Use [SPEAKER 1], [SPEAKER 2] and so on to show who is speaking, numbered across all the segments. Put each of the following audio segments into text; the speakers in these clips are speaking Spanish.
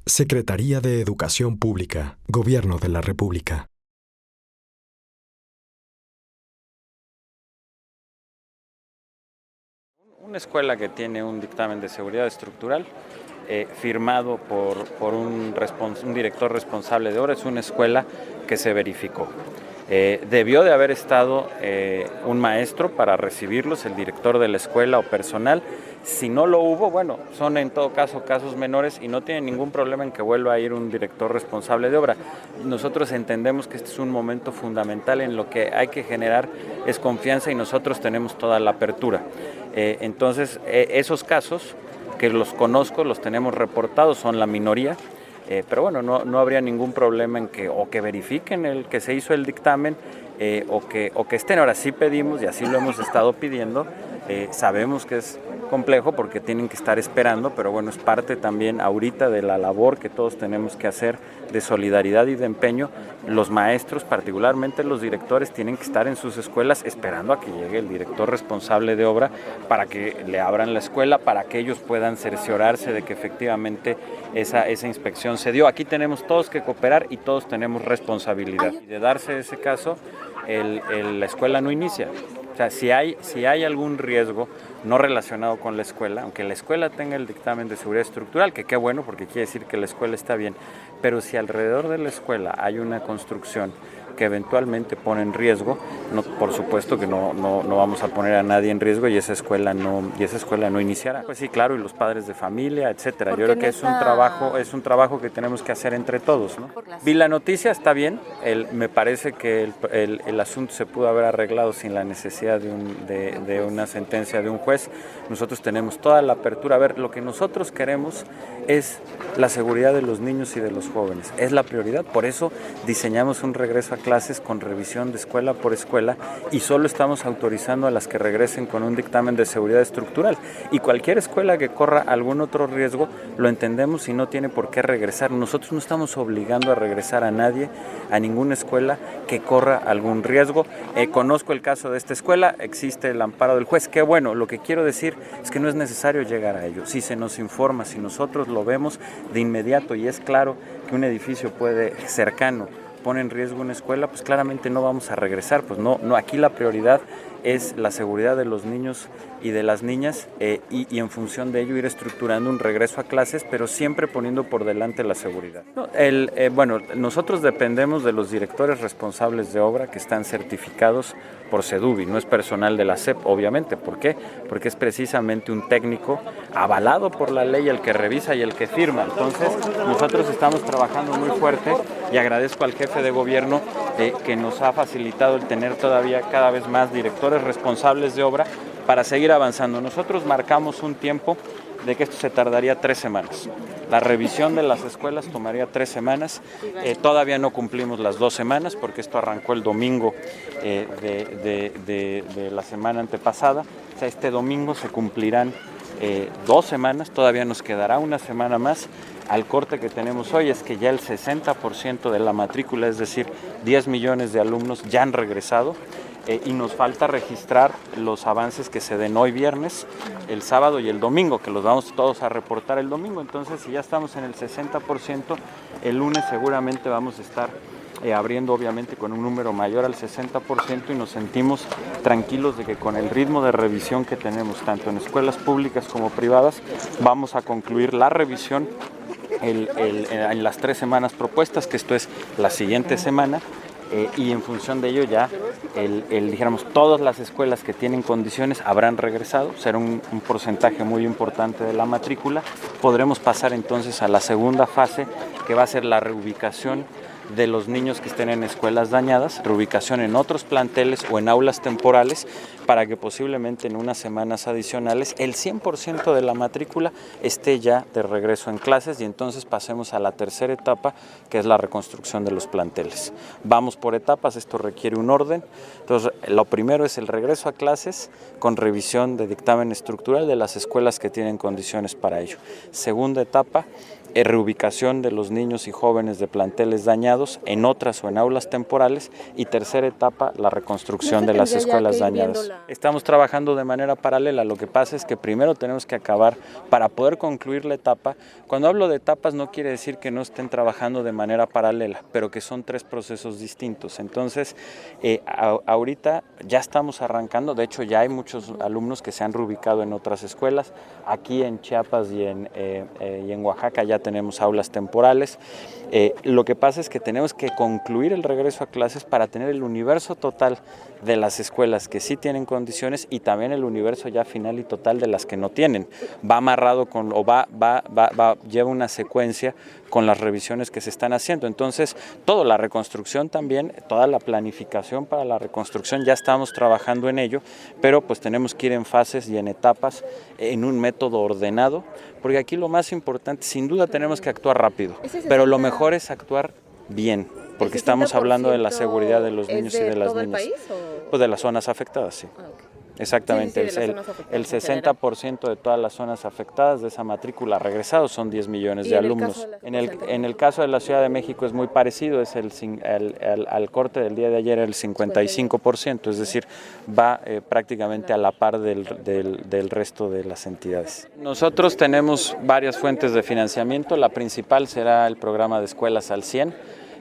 [SPEAKER 1] Secretaría de Educación Pública, Gobierno de la República.
[SPEAKER 2] Una escuela que tiene un dictamen de seguridad estructural firmado por un director responsable de obra, es una escuela que se verificó. Debió de haber estado un maestro para recibirlos, el director de la escuela o personal. Si no lo hubo, bueno, son en todo caso casos menores y no tienen ningún problema en que vuelva a ir un director responsable de obra. Nosotros entendemos que este es un momento fundamental en lo que hay que generar es confianza y nosotros tenemos toda la apertura. Entonces, esos casos que los conozco, los tenemos reportados, son la minoría. Pero bueno, no habría ningún problema en que o que verifiquen el que se hizo el dictamen o que estén. Ahora sí pedimos, y así lo hemos estado pidiendo, sabemos que es complejo porque tienen que estar esperando, pero bueno, es parte también ahorita de la labor que todos tenemos que hacer de solidaridad y de empeño. Los maestros, particularmente los directores, tienen que estar en sus escuelas esperando a que llegue el director responsable de obra para que le abran la escuela, para que ellos puedan cerciorarse de que efectivamente esa inspección se dio. Aquí tenemos todos que cooperar y todos tenemos responsabilidad. Y de darse ese caso, la escuela no inicia. O sea, si hay algún riesgo no relacionado con la escuela, aunque la escuela tenga el dictamen de seguridad estructural, que qué bueno porque quiere decir que la escuela está bien, pero si alrededor de la escuela hay una construcción que eventualmente pone en riesgo, por supuesto que no vamos a poner a nadie en riesgo y esa escuela no iniciará. Pues sí, claro, y los padres de familia, etcétera. Yo creo que es un trabajo que tenemos que hacer entre todos, ¿no? Vi la noticia, está bien, me parece que el asunto se pudo haber arreglado sin la necesidad de una sentencia de un juez. Nosotros tenemos toda la apertura. A ver, lo que nosotros queremos es la seguridad de los niños y de los jóvenes. Es la prioridad, por eso diseñamos un regreso a clases con revisión de escuela por escuela y solo estamos autorizando a las que regresen con un dictamen de seguridad estructural. Y cualquier escuela que corra algún otro riesgo, lo entendemos y no tiene por qué regresar. Nosotros no estamos obligando a regresar a nadie, a ninguna escuela que corra algún riesgo. Conozco el caso de esta escuela, existe el amparo del juez. Qué bueno, lo que quiero decir es que no es necesario llegar a ello. Si se nos informa, si nosotros lo vemos de inmediato y es claro que un edificio cercano pone en riesgo una escuela, pues claramente no vamos a regresar. Pues no, aquí la prioridad es la seguridad de los niños y de las niñas y en función de ello ir estructurando un regreso a clases, pero siempre poniendo por delante la seguridad. Bueno, nosotros dependemos de los directores responsables de obra que están certificados por SEDUBI, no es personal de la SEP, obviamente. ¿Por qué? Porque es precisamente un técnico avalado por la ley el que revisa y el que firma. Entonces, nosotros estamos trabajando muy fuerte y agradezco al jefe de gobierno que nos ha facilitado el tener todavía cada vez más directores responsables de obra para seguir avanzando. Nosotros marcamos un tiempo de que esto se tardaría 3 semanas. La revisión de las escuelas tomaría 3 semanas. Todavía no cumplimos las 2 semanas porque esto arrancó el domingo de la semana antepasada. O sea, este domingo se cumplirán 2 semanas, todavía nos quedará una semana más. Al corte que tenemos hoy es que ya el 60% de la matrícula, es decir, 10 millones de alumnos ya han regresado. Y nos falta registrar los avances que se den hoy viernes, el sábado y el domingo, que los vamos todos a reportar el domingo. Entonces, si ya estamos en el 60%, el lunes seguramente vamos a estar abriendo obviamente con un número mayor al 60% y nos sentimos tranquilos de que con el ritmo de revisión que tenemos, tanto en escuelas públicas como privadas, vamos a concluir la revisión en las 3 semanas propuestas, que esto es la siguiente semana. Y en función de ello ya, dijéramos, todas las escuelas que tienen condiciones habrán regresado, será un porcentaje muy importante de la matrícula. Podremos pasar entonces a la segunda fase, que va a ser la reubicación de los niños que estén en escuelas dañadas, reubicación en otros planteles o en aulas temporales, para que posiblemente en unas semanas adicionales el 100% de la matrícula esté ya de regreso en clases y entonces pasemos a la tercera etapa, que es la reconstrucción de los planteles. Vamos por etapas, esto requiere un orden. Entonces, lo primero es el regreso a clases con revisión de dictamen estructural de las escuelas que tienen condiciones para ello. Segunda etapa, reubicación de los niños y jóvenes de planteles dañados en otras o en aulas temporales, y tercera etapa, la reconstrucción de las escuelas dañadas. Estamos trabajando de manera paralela. Lo que pasa es que primero tenemos que acabar para poder concluir la etapa. Cuando hablo de etapas no quiere decir que no estén trabajando de manera paralela, pero que son 3 procesos distintos. Entonces, ahorita ya estamos arrancando. De hecho, ya hay muchos alumnos que se han reubicado en otras escuelas. Aquí en Chiapas y en Oaxaca ya tenemos aulas temporales. Lo que pasa es que tenemos que concluir el regreso a clases para tener el universo total de las escuelas que sí tienen condiciones y también el universo ya final y total de las que no tienen. Va amarrado con, o lleva una secuencia con las revisiones que se están haciendo. Entonces, toda la reconstrucción también, toda la planificación para la reconstrucción, ya estamos trabajando en ello, pero pues tenemos que ir en fases y en etapas, en un método ordenado, porque aquí lo más importante, sin duda tenemos que actuar rápido, pero lo mejor es actuar bien, porque estamos hablando de la seguridad de los niños y de las niñas.
[SPEAKER 3] ¿Es de todo el país?
[SPEAKER 2] Pues de las zonas afectadas, sí.
[SPEAKER 3] Ah, okay.
[SPEAKER 2] Exactamente,
[SPEAKER 3] Sí,
[SPEAKER 2] el 60% de todas las zonas afectadas de esa matrícula regresados son 10 millones de alumnos. En el caso de la Ciudad de México es muy parecido, es al corte del día de ayer el 55%, es decir, va prácticamente a la par del resto de las entidades. Nosotros tenemos varias fuentes de financiamiento, la principal será el programa de Escuelas al 100,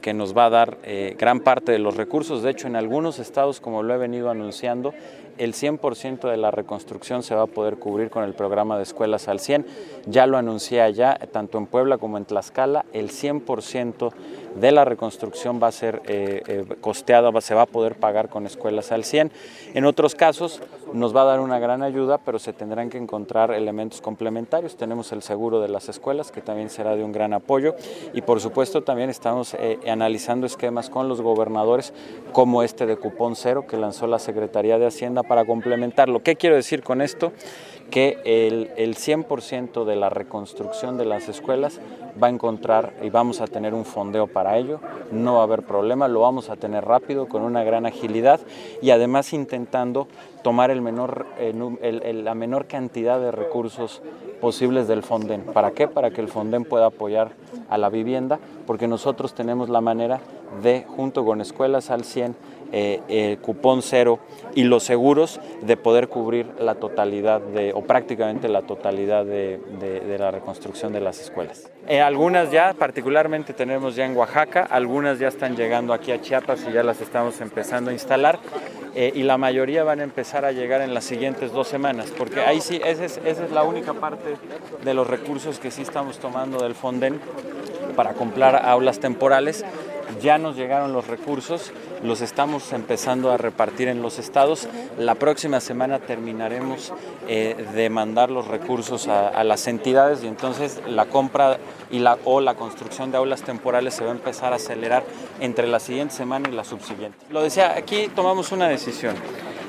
[SPEAKER 2] que nos va a dar gran parte de los recursos. De hecho, en algunos estados, como lo he venido anunciando, el 100% de la reconstrucción se va a poder cubrir con el programa de Escuelas al 100. Ya lo anuncié allá, tanto en Puebla como en Tlaxcala, el 100% de la reconstrucción va a ser costeada, se va a poder pagar con Escuelas al 100. En otros casos nos va a dar una gran ayuda, pero se tendrán que encontrar elementos complementarios. Tenemos el seguro de las escuelas, que también será de un gran apoyo, y por supuesto también estamos analizando esquemas con los gobernadores, como este de cupón cero que lanzó la Secretaría de Hacienda para complementarlo. ¿Qué quiero decir con esto? Que el 100% de la reconstrucción de las escuelas va a encontrar y vamos a tener un fondeo para ello, no va a haber problema, lo vamos a tener rápido, con una gran agilidad, y además intentando tomar la menor cantidad de recursos posibles del Fonden. ¿Para qué? Para que el Fonden pueda apoyar a la vivienda, porque nosotros tenemos la manera de, junto con Escuelas al 100, cupón cero y los seguros, de poder cubrir la totalidad o prácticamente la totalidad de la reconstrucción de las escuelas. Algunas ya, particularmente tenemos ya en Oaxaca, algunas ya están llegando aquí a Chiapas y ya las estamos empezando a instalar, y la mayoría van a empezar a llegar en las siguientes 2 semanas, porque ahí sí, esa es la única parte de los recursos que sí estamos tomando del Fonden para comprar aulas temporales. Ya nos llegaron los recursos, los estamos empezando a repartir en los estados. La próxima semana terminaremos de mandar los recursos a las entidades, y entonces la compra o la construcción de aulas temporales se va a empezar a acelerar entre la siguiente semana y la subsiguiente. Lo decía, aquí tomamos una decisión,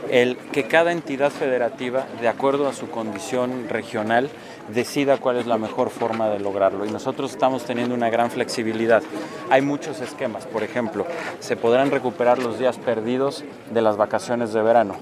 [SPEAKER 2] que cada entidad federativa, de acuerdo a su condición regional, decida cuál es la mejor forma de lograrlo, y nosotros estamos teniendo una gran flexibilidad. Hay muchos esquemas, por ejemplo, se podrán recuperar los días perdidos de las vacaciones de verano,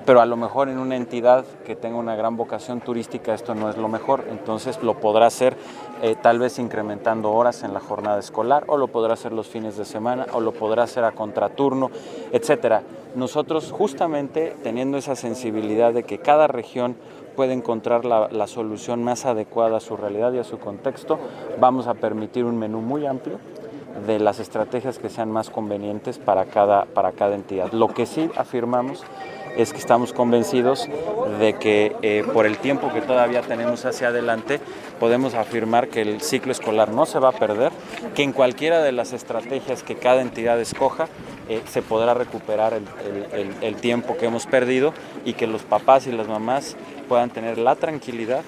[SPEAKER 2] pero a lo mejor en una entidad que tenga una gran vocación turística esto no es lo mejor, entonces lo podrá hacer tal vez incrementando horas en la jornada escolar, o lo podrá hacer los fines de semana, o lo podrá hacer a contraturno, etcétera. Nosotros, justamente teniendo esa sensibilidad de que cada región puede encontrar la solución más adecuada a su realidad y a su contexto, vamos a permitir un menú muy amplio de las estrategias que sean más convenientes para cada entidad. Lo que sí afirmamos es que estamos convencidos de que por el tiempo que todavía tenemos hacia adelante, podemos afirmar que el ciclo escolar no se va a perder, que en cualquiera de las estrategias que cada entidad escoja, se podrá recuperar el tiempo que hemos perdido, y que los papás y las mamás puedan tener la tranquilidad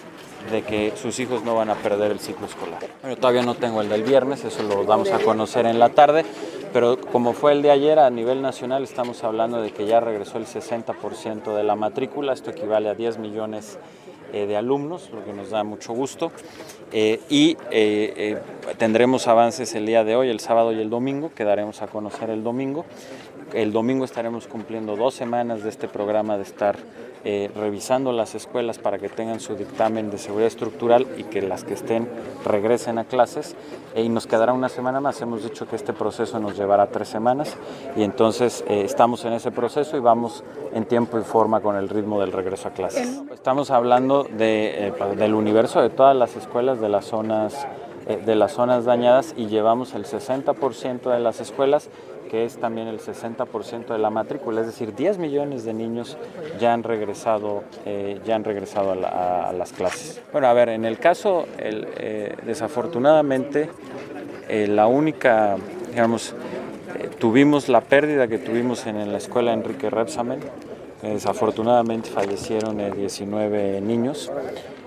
[SPEAKER 2] de que sus hijos no van a perder el ciclo escolar. Yo todavía no tengo el del viernes, eso lo vamos a conocer en la tarde, pero como fue el de ayer, a nivel nacional estamos hablando de que ya regresó el 60% de la matrícula. Esto equivale a 10 millones de alumnos, lo que nos da mucho gusto, y tendremos avances el día de hoy, el sábado y el domingo, que daremos a conocer el domingo. El domingo estaremos cumpliendo 2 semanas de este programa de estar revisando las escuelas para que tengan su dictamen de seguridad estructural y que las que estén regresen a clases, y nos quedará una semana más. Hemos dicho que este proceso nos llevará 3 semanas y entonces estamos en ese proceso y vamos en tiempo y forma con el ritmo del regreso a clases. Estamos hablando del universo de todas las escuelas de las zonas dañadas, y llevamos el 60% de las escuelas, que es también el 60% de la matrícula, es decir, 10 millones de niños ya han regresado a las clases. Bueno, a ver, en el caso, desafortunadamente, la única, digamos, tuvimos la pérdida que tuvimos en la escuela Enrique Rebsamen. Desafortunadamente fallecieron 19 niños.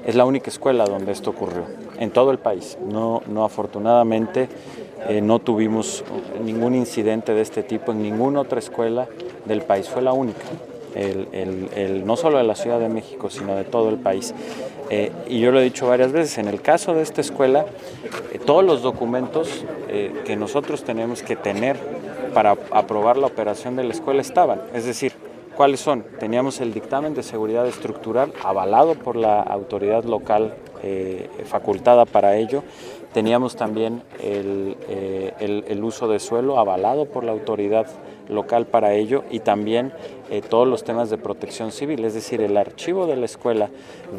[SPEAKER 2] Es la única escuela donde esto ocurrió en todo el país. No afortunadamente no tuvimos ningún incidente de este tipo en ninguna otra escuela del país. Fue la única, no solo de la Ciudad de México, sino de todo el país. Y yo lo he dicho varias veces, en el caso de esta escuela, todos los documentos que nosotros tenemos que tener para aprobar la operación de la escuela estaban. Es decir, ¿cuáles son? Teníamos el dictamen de seguridad estructural avalado por la autoridad local facultada para ello. Teníamos también el uso de suelo avalado por la autoridad local para ello, y también todos los temas de protección civil, es decir, el archivo de la escuela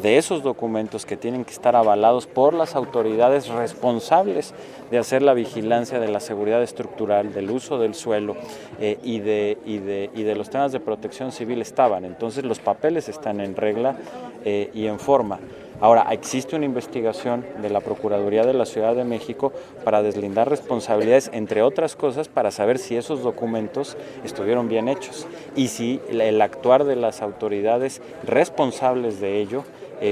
[SPEAKER 2] de esos documentos que tienen que estar avalados por las autoridades responsables de hacer la vigilancia de la seguridad estructural, del uso del suelo y de los temas de protección civil estaban. Entonces los papeles están en regla y en forma. Ahora, existe una investigación de la Procuraduría de la Ciudad de México para deslindar responsabilidades, entre otras cosas, para saber si esos documentos estuvieron bien hechos y si el actuar de las autoridades responsables de ello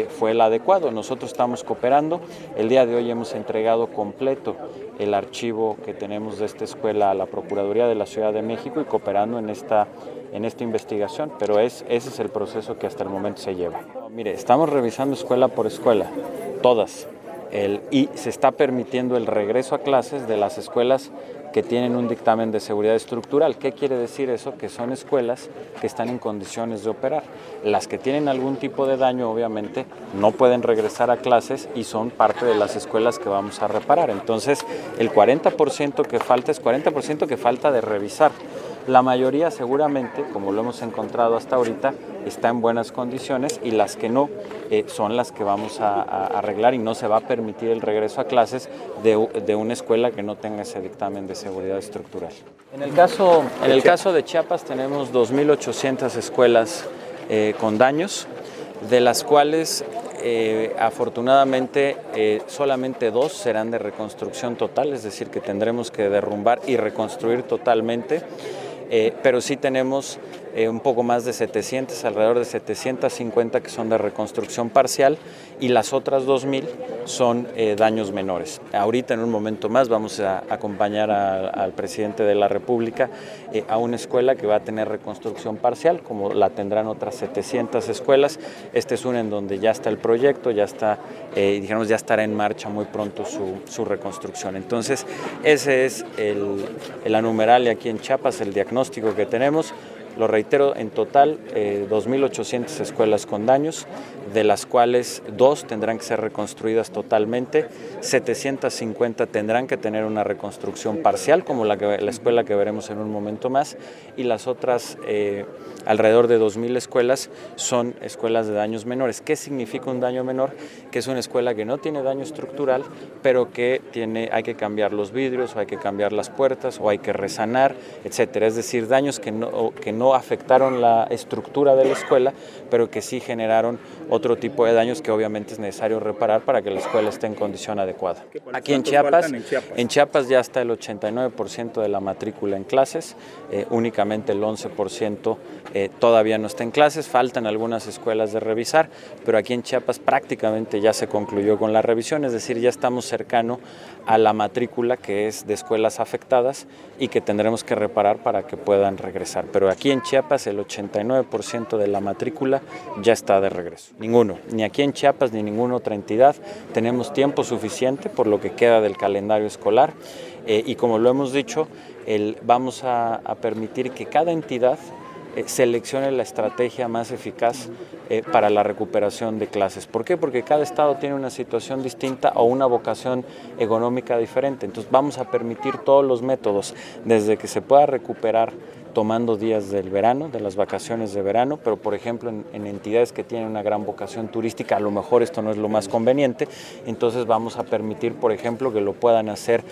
[SPEAKER 2] fue el adecuado. Nosotros estamos cooperando. El día de hoy hemos entregado completo el archivo que tenemos de esta escuela a la Procuraduría de la Ciudad de México y cooperando en esta investigación, pero ese es el proceso que hasta el momento se lleva. Mire, estamos revisando escuela por escuela, todas, y se está permitiendo el regreso a clases de las escuelas que tienen un dictamen de seguridad estructural. ¿Qué quiere decir eso? Que son escuelas que están en condiciones de operar. Las que tienen algún tipo de daño, obviamente, no pueden regresar a clases y son parte de las escuelas que vamos a reparar. Entonces, el 40% que falta es 40% que falta de revisar. La mayoría seguramente, como lo hemos encontrado hasta ahorita, está en buenas condiciones, y las que no son las que vamos a arreglar, y no se va a permitir el regreso a clases de una escuela que no tenga ese dictamen de seguridad estructural. En el caso de Chiapas tenemos 2.800 escuelas con daños, de las cuales afortunadamente solamente 2 serán de reconstrucción total, es decir, que tendremos que derrumbar y reconstruir totalmente. Pero sí tenemos un poco más de 700, alrededor de 750 que son de reconstrucción parcial, y las otras 2.000 son daños menores. Ahorita, en un momento más, vamos a acompañar al presidente de la República a una escuela que va a tener reconstrucción parcial, como la tendrán otras 700 escuelas. Este es una en donde ya está el proyecto, ya está, ya estará en marcha muy pronto su reconstrucción. Entonces, ese es la numeralia aquí en Chiapas, el diagnóstico que tenemos. Lo reitero, en total 2.800 escuelas con daños, de las cuales 2 tendrán que ser reconstruidas totalmente, 750 tendrán que tener una reconstrucción parcial, como la escuela que veremos en un momento más, y las otras alrededor de 2.000 escuelas son escuelas de daños menores. ¿Qué significa un daño menor? Que es una escuela que no tiene daño estructural, pero que hay que cambiar los vidrios, o hay que cambiar las puertas, o hay que resanar, etcétera. Es decir, daños que no afectaron la estructura de la escuela, pero que sí generaron otro tipo de daños que obviamente es necesario reparar para que la escuela esté en condición adecuada. Aquí en Chiapas ya está el 89% de la matrícula en clases, únicamente el 11% todavía no está en clases, faltan algunas escuelas de revisar, pero aquí en Chiapas prácticamente ya se concluyó con la revisión, es decir, ya estamos cercano a la matrícula que es de escuelas afectadas y que tendremos que reparar para que puedan regresar. Pero aquí en Chiapas el 89% de la matrícula ya está de regreso. Ninguno, ni aquí en Chiapas ni ninguna otra entidad. Tenemos tiempo suficiente por lo que queda del calendario escolar y como lo hemos dicho, vamos a permitir que cada entidad seleccione la estrategia más eficaz para la recuperación de clases. ¿Por qué? Porque cada estado tiene una situación distinta o una vocación económica diferente. Entonces vamos a permitir todos los métodos, desde que se pueda recuperar tomando días del verano, de las vacaciones de verano, pero por ejemplo en entidades que tienen una gran vocación turística, a lo mejor esto no es lo más conveniente, entonces vamos a permitir, por ejemplo, que lo puedan hacer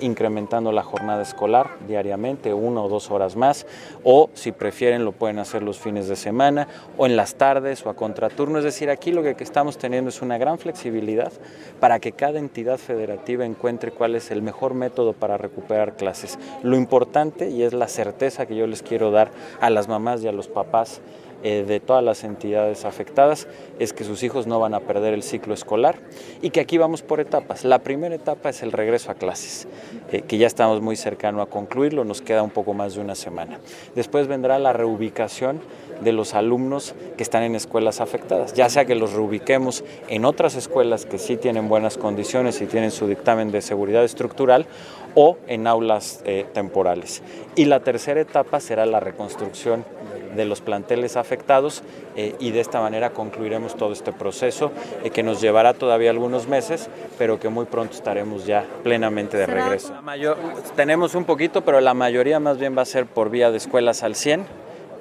[SPEAKER 2] incrementando la jornada escolar diariamente, 1 o 2 horas más, o si prefieren lo pueden hacer los fines de semana, o en las tardes, o a contraturno. Es decir, aquí lo que estamos teniendo es una gran flexibilidad para que cada entidad federativa encuentre cuál es el mejor método para recuperar clases. Lo importante, y es la certeza que yo les quiero dar a las mamás y a los papás de todas las entidades afectadas, es que sus hijos no van a perder el ciclo escolar y que aquí vamos por etapas. La primera etapa es el regreso a clases, que ya estamos muy cercano a concluirlo, nos queda un poco más de una semana. Después vendrá la reubicación de los alumnos que están en escuelas afectadas, ya sea que los reubiquemos en otras escuelas que sí tienen buenas condiciones y tienen su dictamen de seguridad estructural, o en aulas temporales. Y la tercera etapa será la reconstrucción de los planteles afectados y de esta manera concluiremos todo este proceso que nos llevará todavía algunos meses, pero que muy pronto estaremos ya plenamente de regreso. Tenemos un poquito, pero la mayoría más bien va a ser por vía de escuelas al 100%.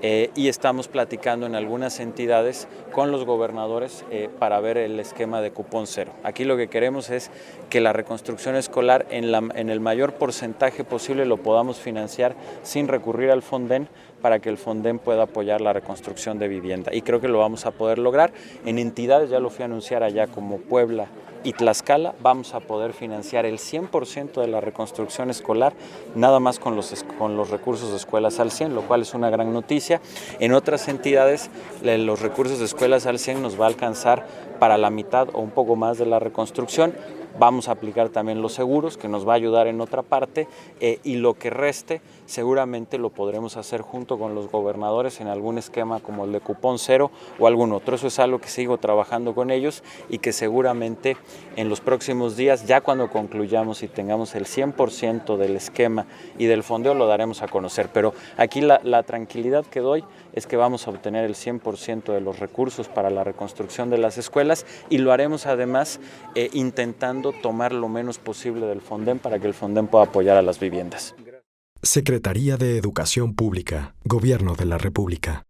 [SPEAKER 2] Y estamos platicando en algunas entidades con los gobernadores para ver el esquema de cupón cero. Aquí lo que queremos es que la reconstrucción escolar en el mayor porcentaje posible lo podamos financiar sin recurrir al Fonden, para que el Fonden pueda apoyar la reconstrucción de vivienda. Y creo que lo vamos a poder lograr. En entidades, ya lo fui a anunciar allá, como Puebla y Tlaxcala, vamos a poder financiar el 100% de la reconstrucción escolar, nada más con los recursos de escuelas al 100%, lo cual es una gran noticia. En otras entidades, los recursos de escuelas al 100% nos va a alcanzar para la mitad o un poco más de la reconstrucción. Vamos a aplicar también los seguros, que nos va a ayudar en otra parte, y lo que reste seguramente lo podremos hacer junto con los gobernadores en algún esquema como el de cupón cero o algún otro. Eso es algo que sigo trabajando con ellos y que seguramente en los próximos días, ya cuando concluyamos y tengamos el 100% del esquema y del fondeo, lo daremos a conocer. Pero aquí la tranquilidad que doy es que vamos a obtener el 100% de los recursos para la reconstrucción de las escuelas, y lo haremos además intentando tomar lo menos posible del Fonden para que el Fonden pueda apoyar a las viviendas.
[SPEAKER 1] Secretaría de Educación Pública, Gobierno de la República.